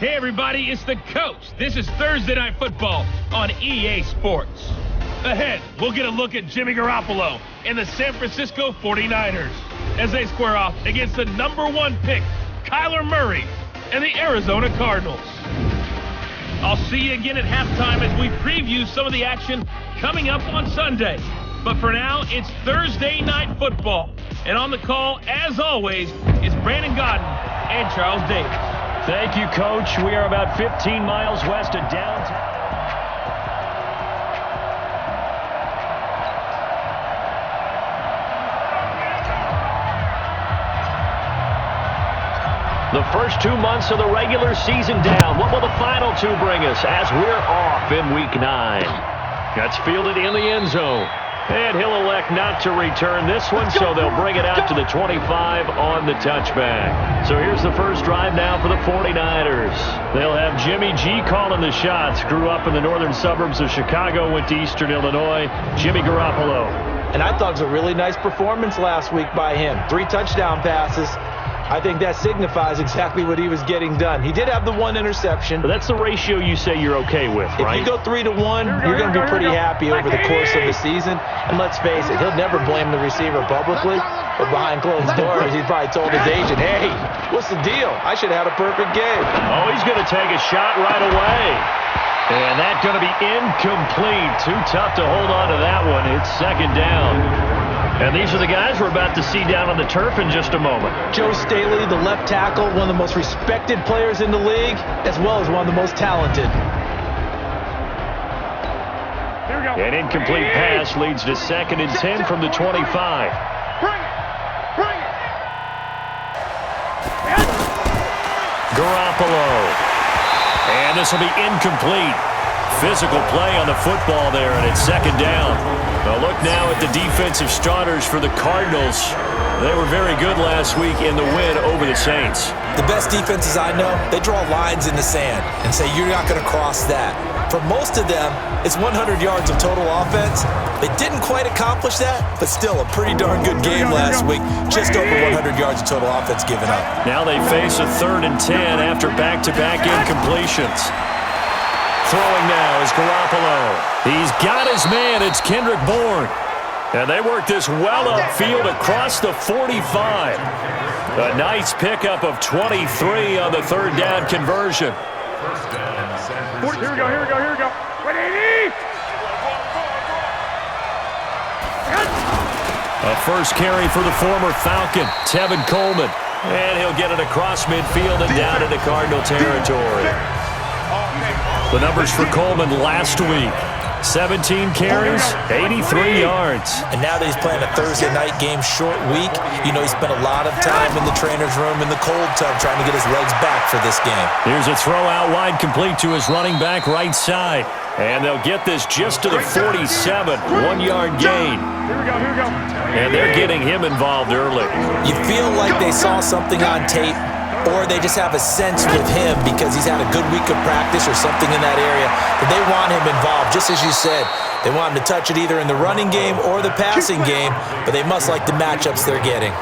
Hey everybody, it's the coach. This is Thursday Night Football on EA Sports. Ahead, we'll get a look at Jimmy Garoppolo and the San Francisco 49ers as they square off against the #1 pick, Kyler Murray, and the Arizona Cardinals. I'll see you again at halftime as we preview some of the action coming up on Sunday. But for now, it's Thursday Night Football. And on the call, as always, is Brandon Godden and Charles Davis. Thank you, Coach. We are about 15 miles west of downtown. The first 2 months of the regular season down. What will the final two bring us as we're off in Week 9? That's fielded in the end zone. And he'll elect not to return this one, so they'll bring it out to the 25 on the touchback. So here's the first drive now for the 49ers. They'll have Jimmy G calling the shots. Grew up in the northern suburbs of Chicago, went to Eastern Illinois. Jimmy Garoppolo. And I thought it was a really nice performance last week by him. 3 touchdown passes. I think that signifies exactly what he was getting done. He did have the 1 interception. But that's the ratio you say you're okay with, right? If you go 3-1, you're going to be pretty happy over the course of the season. And let's face it, he'll never blame the receiver publicly. But behind closed doors, he probably told his agent, hey, what's the deal? I should have had a perfect game. Oh, he's going to take a shot right away. And that's going to be incomplete. Too tough to hold on to that one. It's second down. And these are the guys we're about to see down on the turf in just a moment. Joe Staley, the left tackle, one of the most respected players in the league, as well as one of the most talented. An incomplete pass leads to 2nd and 10 from the 25. Garoppolo. And this will be incomplete. Physical play on the football there, and it's 2nd down. Now look now at the defensive starters for the Cardinals. They were very good last week in the win over the Saints. The best defenses I know, they draw lines in the sand and say you're not going to cross that. For most of them, it's 100 yards of total offense. They didn't quite accomplish that, but still a pretty darn good game last week. Just over 100 yards of total offense given up. Now they face a 3rd and 10 after back-to-back incompletions. Throwing now is Garoppolo. He's got his man. It's Kendrick Bourne. And they work this well upfield across the 45. A nice pickup of 23 on the 3rd down conversion. Here we go. 180! A first carry for the former Falcon, Tevin Coleman. And he'll get it across midfield and down into Cardinal territory. The numbers for Coleman last week. 17 carries, 83 yards. And now that he's playing a Thursday night game, short week, you know he spent a lot of time in the trainer's room in the cold tub trying to get his legs back for this game. Here's a throw out wide complete to his running back right side. And they'll get this just to the 47, 1-yard gain. Here we go. And they're getting him involved early. You feel like they saw something on tape, or they just have a sense with him because he's had a good week of practice or something in that area that they want him involved. Just as you said, they want him to touch it either in the running game or the passing game, but they must like the matchups they're getting.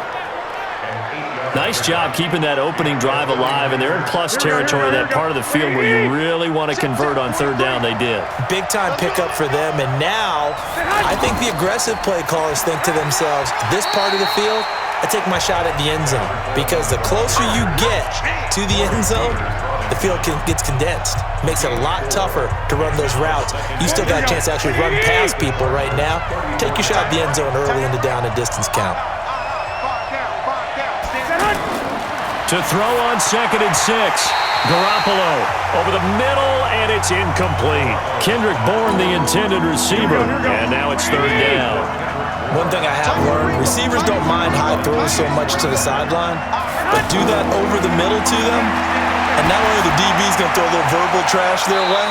Nice job keeping that opening drive alive, and they're in plus territory, that part of the field where you really want to convert on 3rd down. They did. Big-time pickup for them, and now I think the aggressive play callers think to themselves, this part of the field, I take my shot at the end zone, because the closer you get to the end zone, the field gets condensed. It makes it a lot tougher to run those routes. You still got a chance to actually run past people right now. Take your shot at the end zone early in the down and distance count. To throw on 2nd and 6. Garoppolo over the middle, and it's incomplete. Kendrick Bourne, the intended receiver, and now it's 3rd down. One thing I have learned, receivers don't mind high throws so much to the sideline, but do that over the middle to them, and not only the DB's going to throw a little verbal trash their way,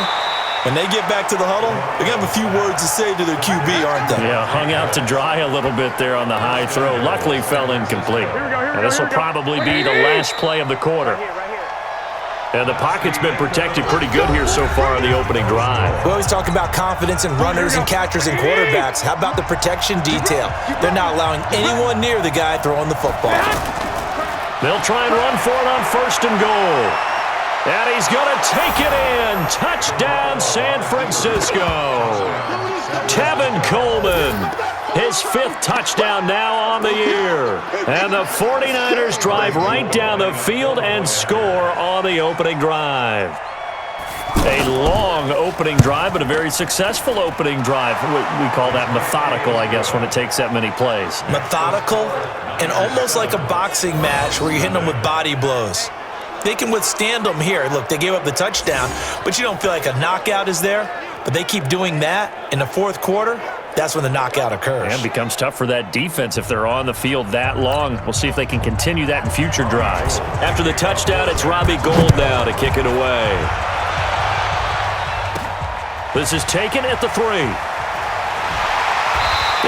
when they get back to the huddle, they're going to have a few words to say to their QB, aren't they? Yeah, hung out to dry a little bit there on the high throw. Luckily fell incomplete. And this will probably be the last play of the quarter. And the pocket's been protected pretty good here so far in the opening drive. We always talk about confidence in runners and catchers and quarterbacks. How about the protection detail? They're not allowing anyone near the guy throwing the football. They'll try and run for it on 1st and goal. And he's going to take it in. Touchdown, San Francisco. Tevin Coleman, his 5th touchdown now on the year. And the 49ers drive right down the field and score on the opening drive. A long opening drive, but a very successful opening drive. We call that methodical, I guess, when it takes that many plays. Methodical and almost like a boxing match where you're hitting them with body blows. They can withstand them here. Look, they gave up the touchdown, but you don't feel like a knockout is there. But they keep doing that in the 4th quarter. That's when the knockout occurs. And it becomes tough for that defense if they're on the field that long. We'll see if they can continue that in future drives. After the touchdown, it's Robbie Gould now to kick it away. This is taken at the 3.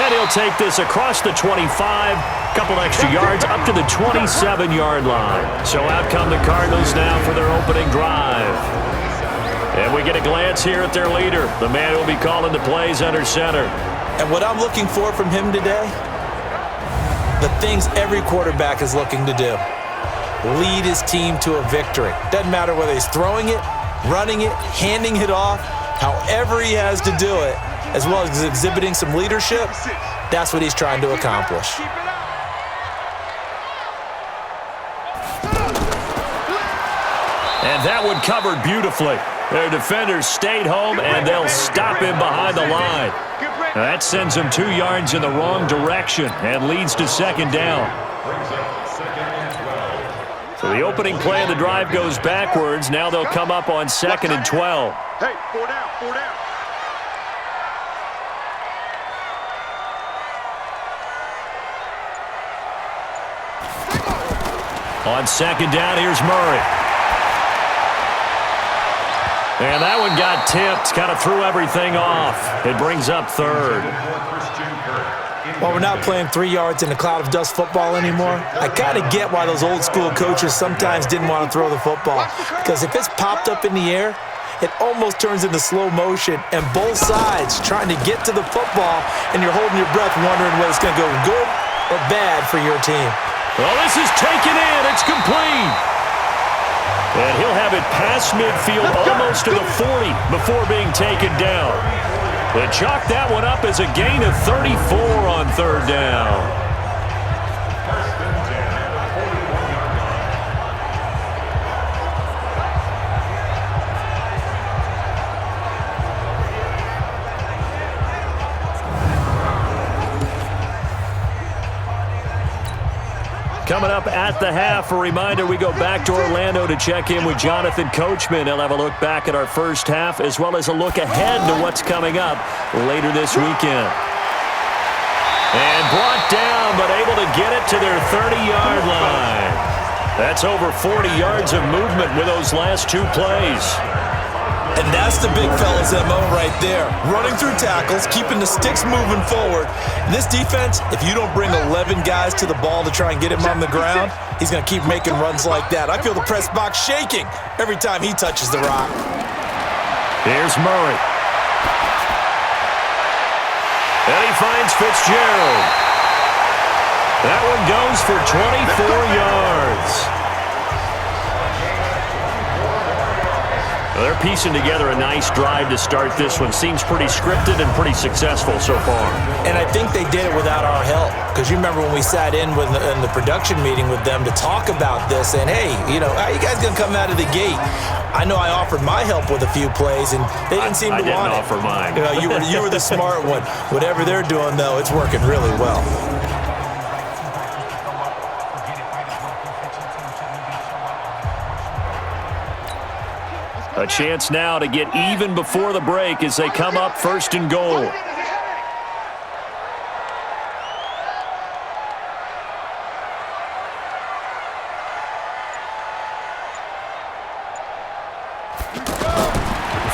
And he'll take this across the 25. Couple extra yards up to the 27-yard line. So out come the Cardinals now for their opening drive. And we get a glance here at their leader, the man who will be calling the plays under center. And what I'm looking for from him today, the things every quarterback is looking to do. Lead his team to a victory. Doesn't matter whether he's throwing it, running it, handing it off, however he has to do it, as well as exhibiting some leadership, that's what he's trying to accomplish. And that one covered beautifully. Their defenders stayed home, and they'll stop him behind the line. Now that sends him 2 yards in the wrong direction and leads to 2nd down. So the opening play of the drive goes backwards. Now they'll come up on 2nd and 12. Hey, 4 down, 4 down. On 2nd down, here's Murray. And that one got tipped, kind of threw everything off. It brings up 3rd. While we're not playing 3 yards in a cloud of dust football anymore, I kind of get why those old school coaches sometimes didn't want to throw the football. Because if it's popped up in the air, it almost turns into slow motion, and both sides trying to get to the football, and you're holding your breath wondering whether it's going to go good or bad for your team. Well, this is taken in. It's complete. And he'll have it past midfield almost to the 40 before being taken down. They chalk that one up as a gain of 34 on 3rd down. Coming up at the half, a reminder, we go back to Orlando to check in with Jonathan Coachman. He'll have a look back at our first half as well as a look ahead to what's coming up later this weekend. And brought down, but able to get it to their 30-yard line. That's over 40 yards of movement with those last 2 plays. And that's the big fella's MO right there. Running through tackles, keeping the sticks moving forward. And this defense, if you don't bring 11 guys to the ball to try and get him on the ground, he's going to keep making runs like that. I feel the press box shaking every time he touches the rock. Here's Murray. And he finds Fitzgerald. That one goes for 24 yards. They're piecing together a nice drive to start this one. Seems pretty scripted and pretty successful so far. And I think they did it without our help. Because you remember when we sat in the production meeting with them to talk about this, and hey, you know, how you guys going to come out of the gate? I know I offered my help with a few plays, and they didn't seem to want it. I didn't offer mine. You know, you were the smart one. Whatever they're doing, though, it's working really well. A chance now to get even before the break as they come up 1st and goal.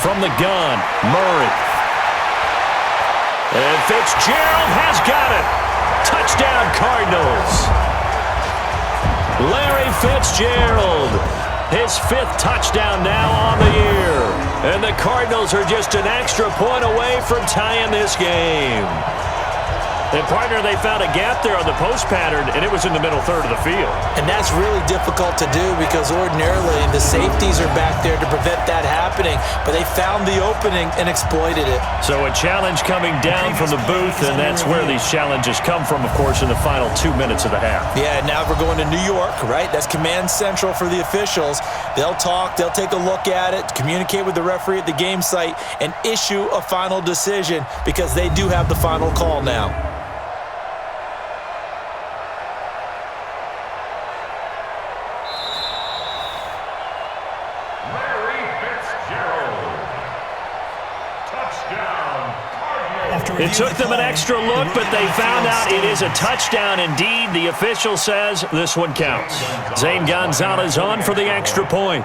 From the gun, Murray. And Fitzgerald has got it. Touchdown, Cardinals. Larry Fitzgerald. His 5th touchdown now on the year. And the Cardinals are just an extra point away from tying this game. And, partner, they found a gap there on the post pattern, and it was in the middle third of the field. And that's really difficult to do because ordinarily the safeties are back there to prevent that happening, but they found the opening and exploited it. So a challenge coming down from the booth, and that's where these challenges come from, of course, in the final 2 minutes of the half. Yeah, now we're going to New York, right? That's command central for the officials. They'll talk, they'll take a look at it, communicate with the referee at the game site, and issue a final decision because they do have the final call now. It took them an extra look, but they found out it is a touchdown indeed. The official says this one counts. Zane Gonzalez on for the extra point.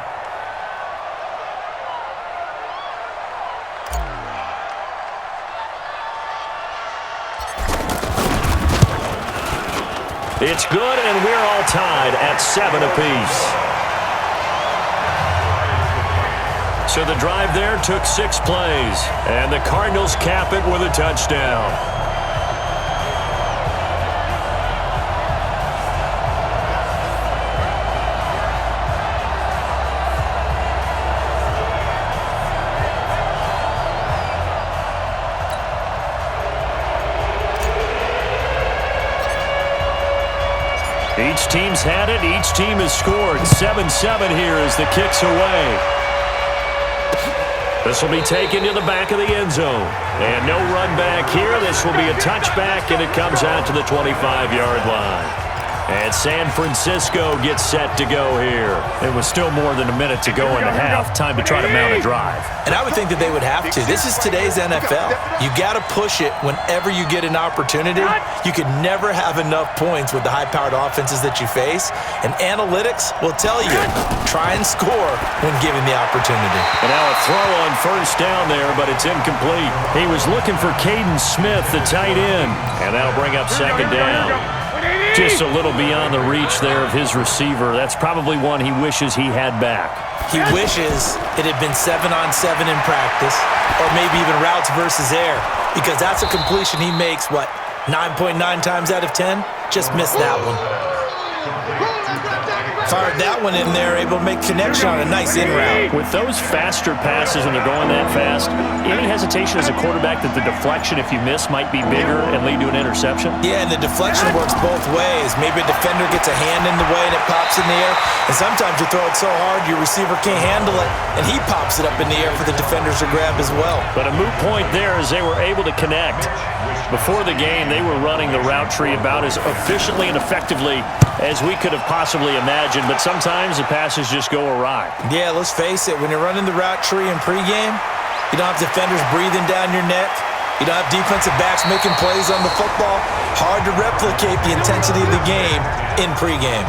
It's good, and we're all tied at 7 apiece. So the drive there took 6 plays, and the Cardinals cap it with a touchdown. Each team's had it. Each team has scored. 7-7 here as the kick's away. This will be taken to the back of the end zone. And no run back here. This will be a touchback, and it comes out to the 25-yard line. And San Francisco gets set to go here. It was still more than a minute to go in the half. Time to try to mount a drive. And I would think that they would have to. This is today's NFL. You got to push it whenever you get an opportunity. You can never have enough points with the high-powered offenses that you face. And analytics will tell you, try and score when given the opportunity. And now a throw on first down there, but it's incomplete. He was looking for Caden Smith, the tight end. And that'll bring up second down. Just a little beyond the reach there of his receiver. That's probably one he wishes he had back. He wishes it had been 7-on-7 in practice, or maybe even routes versus air, because that's a completion he makes, 9.9 times out of 10? Just missed that one. Fired that one in there, able to make connection on a nice in route. With those faster passes when they're going that fast, any hesitation as a quarterback that the deflection, if you miss, might be bigger and lead to an interception? Yeah, and the deflection works both ways. Maybe a defender gets a hand in the way and it pops in the air, and sometimes you throw it so hard your receiver can't handle it, and he pops it up in the air for the defenders to grab as well. But a moot point there as they were able to connect. Before the game, they were running the route tree about as efficiently and effectively as we could have possibly imagined, but sometimes the passes just go awry. Yeah, let's face it, when you're running the route tree in pregame, you don't have defenders breathing down your neck. You don't have defensive backs making plays on the football. Hard to replicate the intensity of the game in pregame.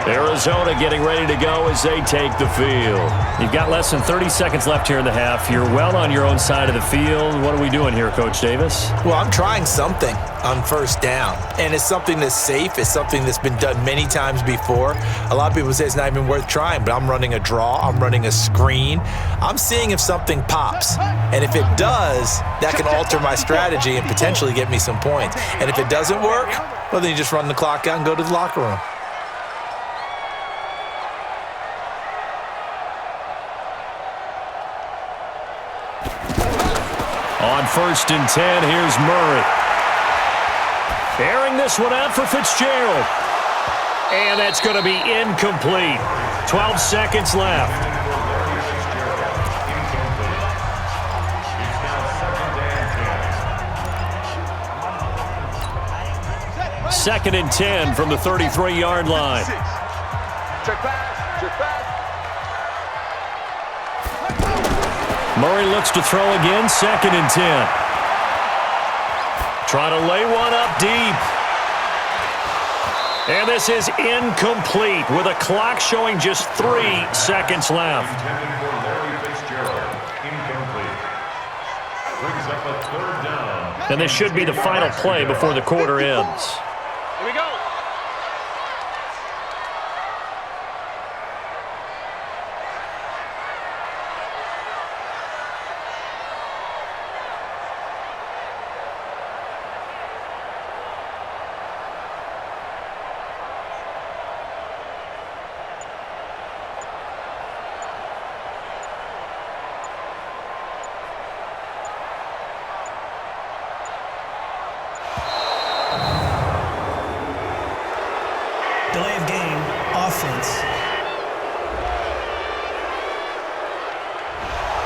Arizona getting ready to go as they take the field. You've got less than 30 seconds left here in the half. You're well on your own side of the field. What are we doing here, Coach Davis? Well, I'm trying something on first down, and it's something that's safe. It's something that's been done many times before. A lot of people say it's not even worth trying, but I'm running a draw. I'm running a screen. I'm seeing if something pops, and if it does, that can alter my strategy and potentially get me some points. And if it doesn't work, well, then you just run the clock out and go to the locker room. On first and 10, here's Murray. Airing this one out for Fitzgerald. And that's going to be incomplete. 12 seconds left. Second and 10 from the 33-yard line. Check pass, check pass. Murray looks to throw again, second and 10. Trying to lay one up deep. And this is incomplete with a clock showing just 3 seconds left. And this should be the final play before the quarter ends. Here we go.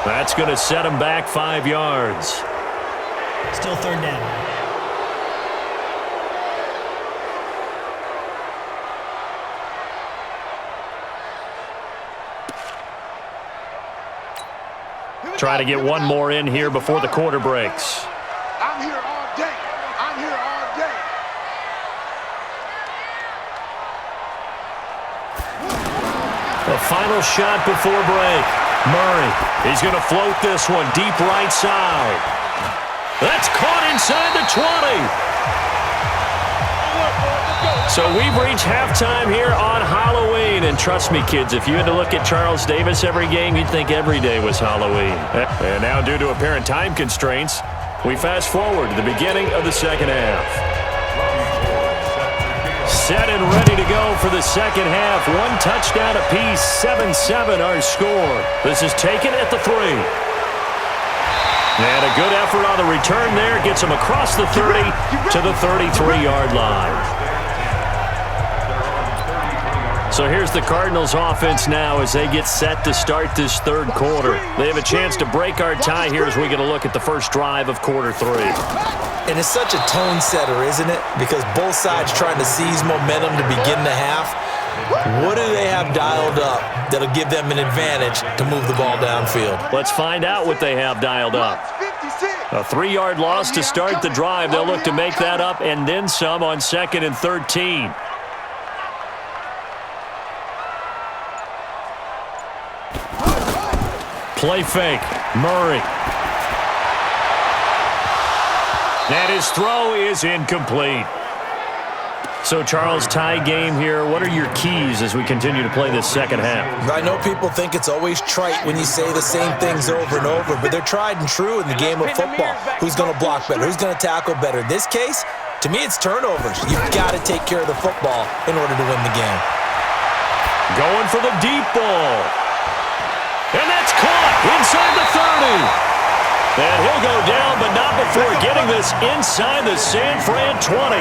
That's going to set him back 5 yards. Still third down. Try to get one more in here before the quarter breaks. I'm here all day. I'm here all day. The final shot before break. Murray, he's going to float this one deep right side. That's caught inside the 20. So we've reached halftime here on Halloween. And trust me, kids, if you had to look at Charles Davis every game, you'd think every day was Halloween. And now, due to apparent time constraints, we fast forward to the beginning of the second half. Set and ready to go for the second half. One touchdown apiece, 7-7 our score. This is taken at the 3. And a good effort on the return there. Gets him across the 30 to the 33-yard line. So here's the Cardinals offense now as they get set to start this third quarter. They have a chance to break our tie here as we get a look at the first drive of quarter 3. And it's such a tone setter, isn't it? Because both sides trying to seize momentum to begin the half. What do they have dialed up that'll give them an advantage to move the ball downfield? Let's find out what they have dialed up. A 3-yard loss to start the drive. They'll look to make that up and then some on 2nd and 13. Play fake. Murray. And his throw is incomplete. So, Charles, tie game here. What are your keys as we continue to play this second half? I know people think it's always trite when you say the same things over and over, but they're tried and true in the game of football. Who's going to block better? Who's going to tackle better? In this case, to me, it's turnovers. You've got to take care of the football in order to win the game. Going for the deep ball. And that's caught inside the 30. And he'll go down, but not before getting this inside the San Fran 20.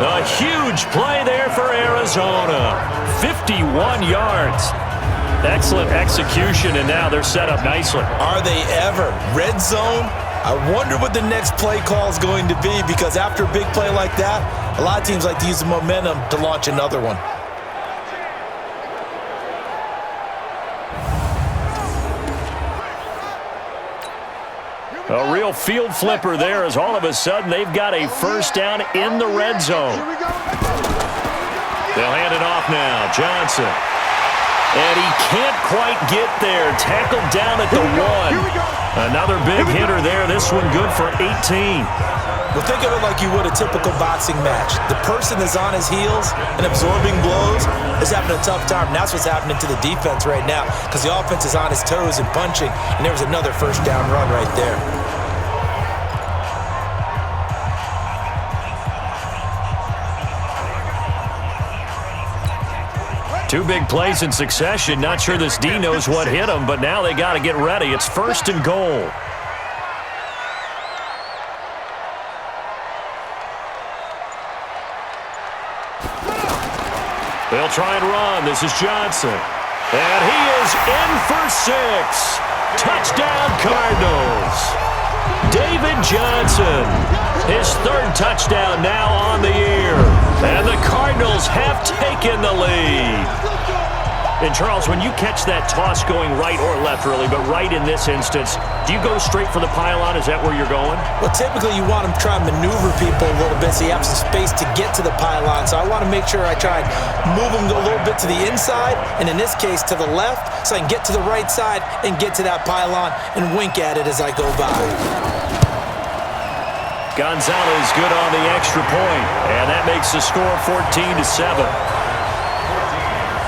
A huge play there for Arizona. 51 yards. Excellent execution, and now they're set up nicely. Are they ever? Red zone? I wonder what the next play call is going to be, because after a big play like that, a lot of teams like to use the momentum to launch another one. A real field flipper there as all of a sudden they've got a first down in the red zone. They'll hand it off now. Johnson. And he can't quite get there. Tackled down at the 1. Another big hitter there. This one good for 18. Well, think of it like you would a typical boxing match. The person that's on his heels and absorbing blows is having a tough time. And that's what's happening to the defense right now, because the offense is on his toes and punching, and there was another first down run right there. Two big plays in succession. Not sure this D knows what hit him, but now they got to get ready. It's 1st and goal. They'll try and run. This is Johnson. And he is in for 6. Touchdown, Cardinals. David Johnson. His 3rd touchdown now on the year. And the Cardinals have taken the lead. And, Charles, when you catch that toss going right or left, really, but right in this instance, do you go straight for the pylon? Is that where you're going? Well, typically you want to try and maneuver people a little bit so you have some space to get to the pylon. So I want to make sure I try and move them a little bit to the inside, and in this case to the left, so I can get to the right side and get to that pylon and wink at it as I go by. Gonzalez good on the extra point, and that makes the score 14-7.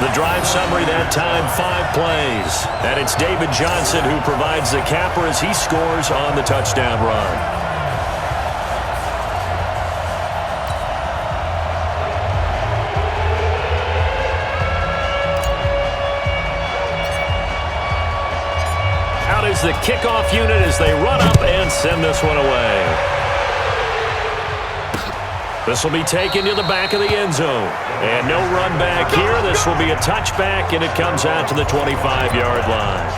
The drive summary that time, 5 plays. And it's David Johnson who provides the capper as he scores on the touchdown run. Out is the kickoff unit as they run up and send this one away. This will be taken to the back of the end zone. And no run back here. This will be a touchback, and it comes out to the 25-yard line.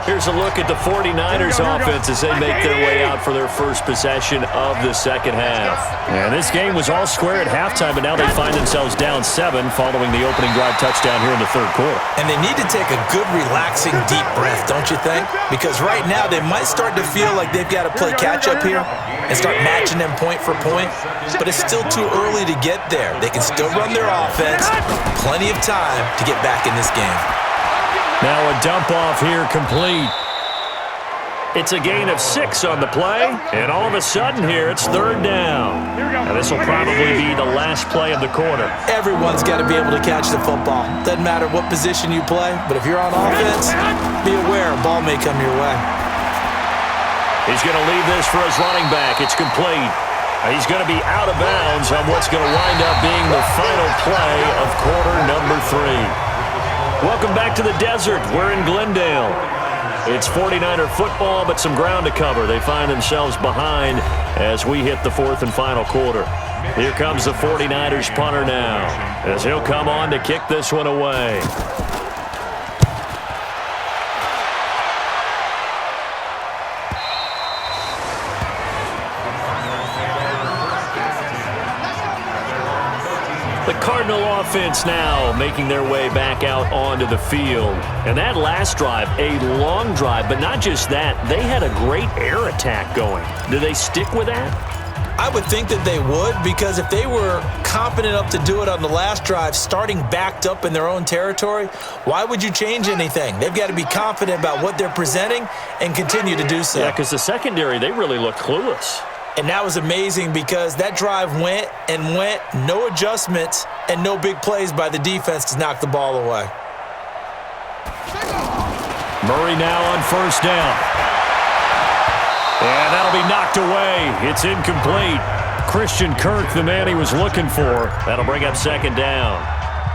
Here's a look at the 49ers offense as they make their way out for their first possession of the second half. And this game was all square at halftime, but now they find themselves down 7 following the opening drive touchdown here in the third quarter. And they need to take a good, relaxing, deep breath, don't you think? Because right now they might start to feel like they've got to play catch-up here and start matching them point for point, but it's still too early to get there. They can still run their offense. Plenty of time to get back in this game. Now a dump off here complete. It's a gain of 6 on the play, and all of a sudden here it's third down. Now this will probably be the last play of the quarter. Everyone's got to be able to catch the football. Doesn't matter what position you play, but if you're on offense, be aware a ball may come your way. He's going to leave this for his running back. It's complete. He's going to be out of bounds on what's going to wind up being the final play of quarter number 3. Welcome back to the desert. We're in Glendale. It's 49er football, but some ground to cover. They find themselves behind as we hit the fourth and final quarter. Here comes the 49ers punter now as he'll come on to kick this one away. The Cardinal offense now making their way back out onto the field. And that last drive, a long drive, but not just that, they had a great air attack going. Do they stick with that? I would think that they would, because if they were confident enough to do it on the last drive, starting backed up in their own territory, why would you change anything? They've got to be confident about what they're presenting and continue to do so. Yeah, because the secondary, they really look clueless. And that was amazing because that drive went and went, no adjustments and no big plays by the defense to knock the ball away. Murray now on first down. And that'll be knocked away. It's incomplete. Christian Kirk, the man he was looking for. That'll bring up second down.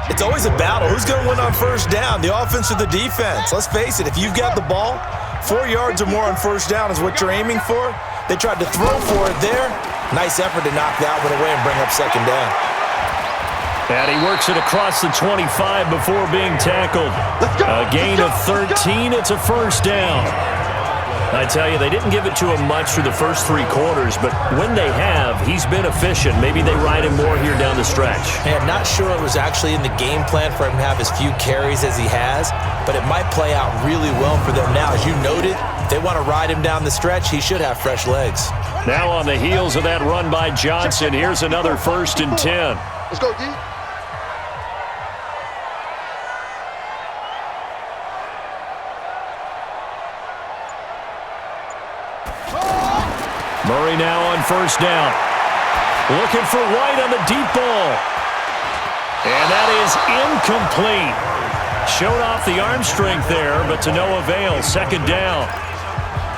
It's always a battle. Who's going to win on first down, the offense or the defense? Let's face it, if you've got the ball, 4 yards or more on first down is what you're aiming for. They tried to throw for it there. Nice effort to knock that one away and bring up second down. And he works it across the 25 before being tackled. A gain of 13. It's a first down. I tell you, they didn't give it to him much through the first 3 quarters, but when they have, he's been efficient. Maybe they ride him more here down the stretch. Hey, I'm not sure it was actually in the game plan for him to have as few carries as he has, but it might play out really well for them now. As you noted, if they want to ride him down the stretch, he should have fresh legs. Now on the heels of that run by Johnson, here's another 1st and 10. Let's go, D. Murray now on first down. Looking for White on the deep ball. And that is incomplete. Showed off the arm strength there, but to no avail. Second down.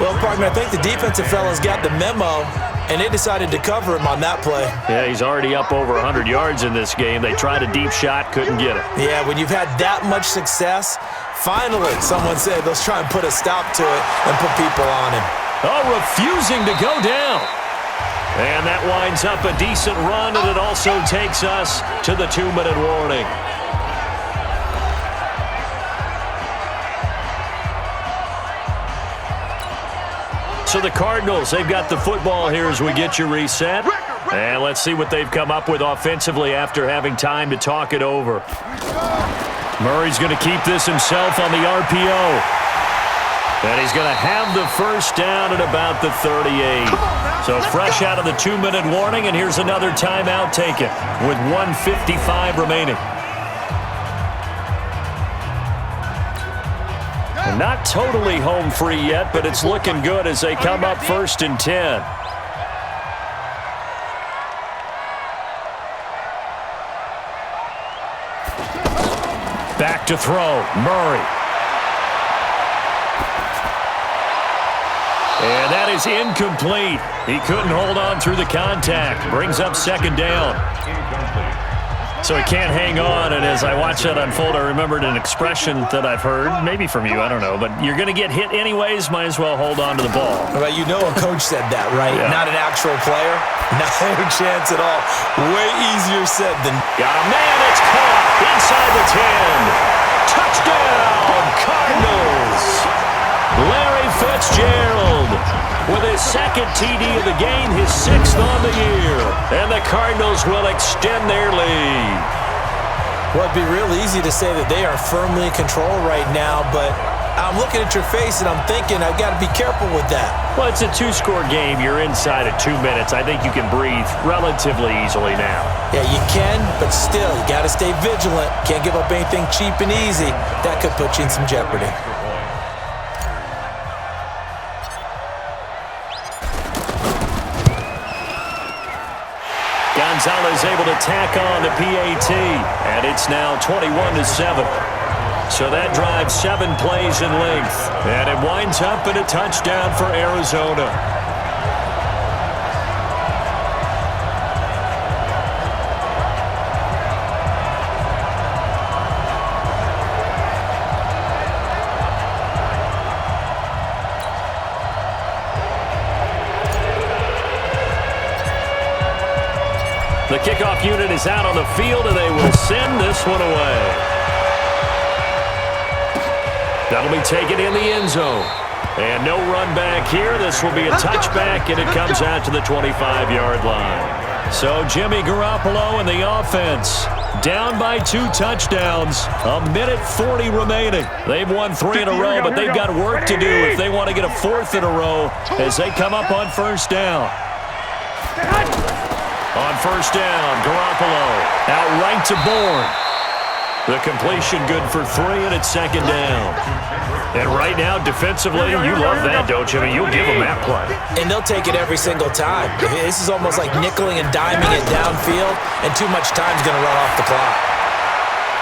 Well, partner, I think the defensive fellas got the memo, and they decided to cover him on that play. Yeah, he's already up over 100 yards in this game. They tried a deep shot, couldn't get it. Yeah, when you've had that much success, finally, someone said, let's try and put a stop to it and put people on him. Oh, refusing to go down. And that winds up a decent run, and it also takes us to the 2-minute warning. So the Cardinals, they've got the football here as we get you reset. And let's see what they've come up with offensively after having time to talk it over. Murray's going to keep this himself on the RPO. And he's going to have the first down at about the 38. So fresh out of the 2-minute warning, and here's another timeout taken with 1:55 remaining. And not totally home free yet, but it's looking good as they come up 1st and 10. Back to throw, Murray. And that is incomplete. He couldn't hold on through the contact. Brings up second down. So he can't hang on, and as I watched that unfold, I remembered an expression that I've heard, maybe from you, I don't know, but you're going to get hit anyways, might as well hold on to the ball. Well, you know a coach said that, right? Yeah. Not an actual player. No chance at all. Way easier said than... Got a man, it's caught inside the 10. Touchdown, Cardinals. second TD of the game, his 6th on the year. And the Cardinals will extend their lead. Well, it'd be real easy to say that they are firmly in control right now, but I'm looking at your face and I'm thinking I've got to be careful with that. Well, it's a 2-score game. You're inside of 2 minutes. I think you can breathe relatively easily now. Yeah, you can, but still, you got to stay vigilant. Can't give up anything cheap and easy. That could put you in some jeopardy. Gonzalez able to tack on the PAT, and it's now 21-7. So that drives 7 plays in length, and it winds up in a touchdown for Arizona. The kickoff unit is out on the field, and they will send this one away. That'll be taken in the end zone. And no run back here. This will be a touchback, and it comes out to the 25-yard line. So Jimmy Garoppolo and the offense down by 2 touchdowns. 1:40 remaining. They've won 3 in a row, but they've got work to do if they want to get a 4th in a row as they come up on first down. On first down, Garoppolo out right to Bourne. The completion good for 3, and it's 2nd down. And right now, defensively, you love that, don't you? I mean, you'll give them that play. And they'll take it every single time. This is almost like nickeling and diming it downfield, and too much time's going to run off the clock.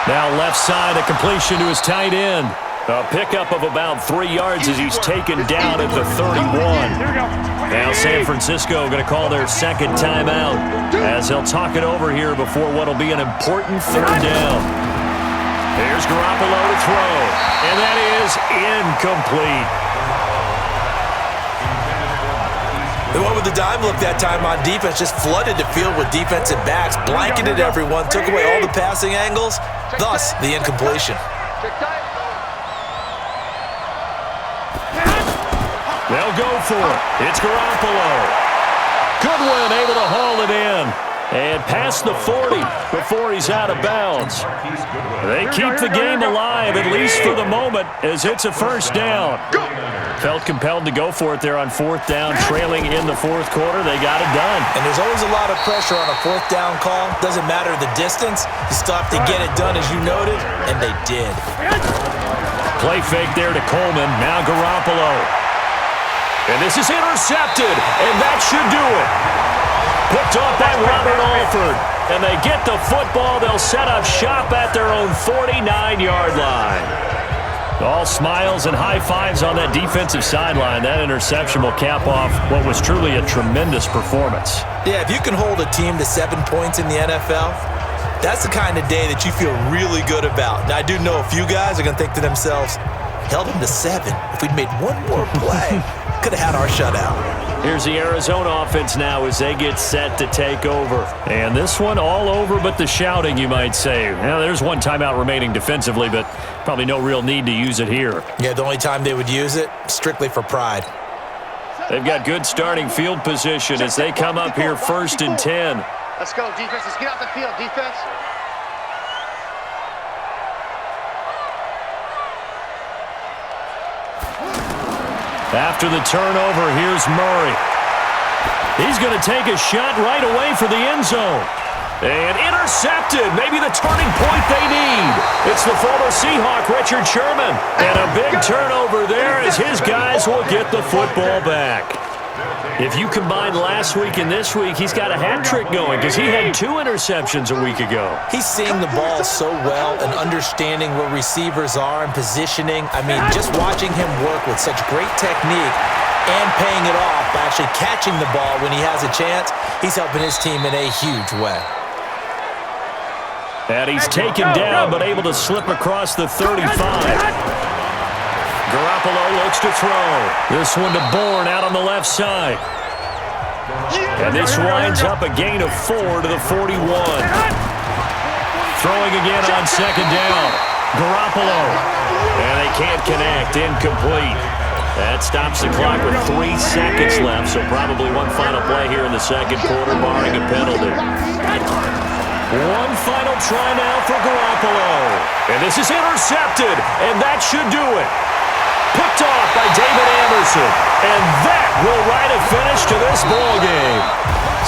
Now left side, a completion to his tight end. A pickup of about 3 yards as he's taken down at the 31. Now San Francisco going to call their 2nd timeout as they'll talk it over here before what will be an important 3rd down. Here's Garoppolo to throw, and that is incomplete. The one with the dime look that time on defense just flooded the field with defensive backs, blanketed everyone, took away all the passing angles, thus the incompletion. They'll go for it. It's Garoppolo. Goodwin able to haul it in. And past the 40 before he's out of bounds. They keep the game alive, at least for the moment, as it's a first down. Felt compelled to go for it there on 4th down, trailing in the 4th quarter. They got it done. And there's always a lot of pressure on a 4th down call. Doesn't matter the distance. You still have to get it done, as you noted, and they did. Play fake there to Coleman. Now Garoppolo. And this is intercepted, and that should do it. Picked off by Robert Alford. And they get the football. They'll set up shop at their own 49-yard line. All smiles and high fives on that defensive sideline. That interception will cap off what was truly a tremendous performance. Yeah, if you can hold a team to 7 points in the NFL, that's the kind of day that you feel really good about. Now, I do know a few guys are going to think to themselves, held them to 7. If we'd made one more play, could have had our shutout. Here's the Arizona offense now as they get set to take over. And this one all over but the shouting, you might say. Now, there's one timeout remaining defensively, but probably no real need to use it here. Yeah, the only time they would use it, strictly for pride. They've got good starting field position as they come up here 1st and 10. Let's go, defense. Let's get out the field, defense. After the turnover, here's Murray. He's going to take a shot right away for the end zone. And intercepted. Maybe the turning point they need. It's the former Seahawk, Richard Sherman. And a big turnover there as his guys will get the football back. If you combine last week and this week, he's got a hat trick going because he had 2 interceptions a week ago. He's seeing the ball so well and understanding where receivers are and positioning. I mean, just watching him work with such great technique and paying it off by actually catching the ball when he has a chance, he's helping his team in a huge way. And he's taken down but able to slip across the 35. Garoppolo looks to throw. This one to Bourne out on the left side. And this winds up a gain of 4 to the 41. Throwing again on 2nd down. Garoppolo. And they can't connect. Incomplete. That stops the clock with 3 seconds left, so probably one final play here in the second quarter, barring a penalty. One final try now for Garoppolo. And this is intercepted, and that should do it. Picked off by David Anderson. And that will write a finish to this ballgame.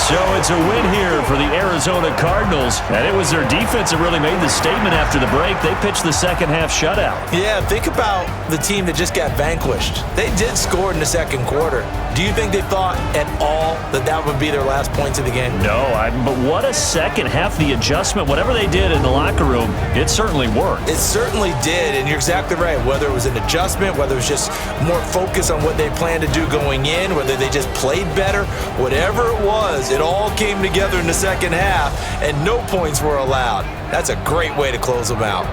So it's a win here for the Arizona Cardinals. And it was their defense that really made the statement after the break. They pitched the second-half shutout. Yeah, think about the team that just got vanquished. They did score in the second quarter. Do you think they thought at all that that would be their last points of the game? No, but what a second half. The adjustment, whatever they did in the locker room, it certainly worked. It certainly did, and you're exactly right. Whether it was an adjustment, whether it was just more focus on what they planned to do going in, whether they just played better, whatever it was, it all came together in the second half, and no points were allowed. That's a great way to close them out.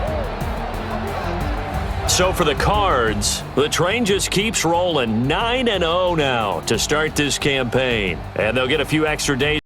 So for the Cards, the train just keeps rolling 9-0 now to start this campaign. And they'll get a few extra days.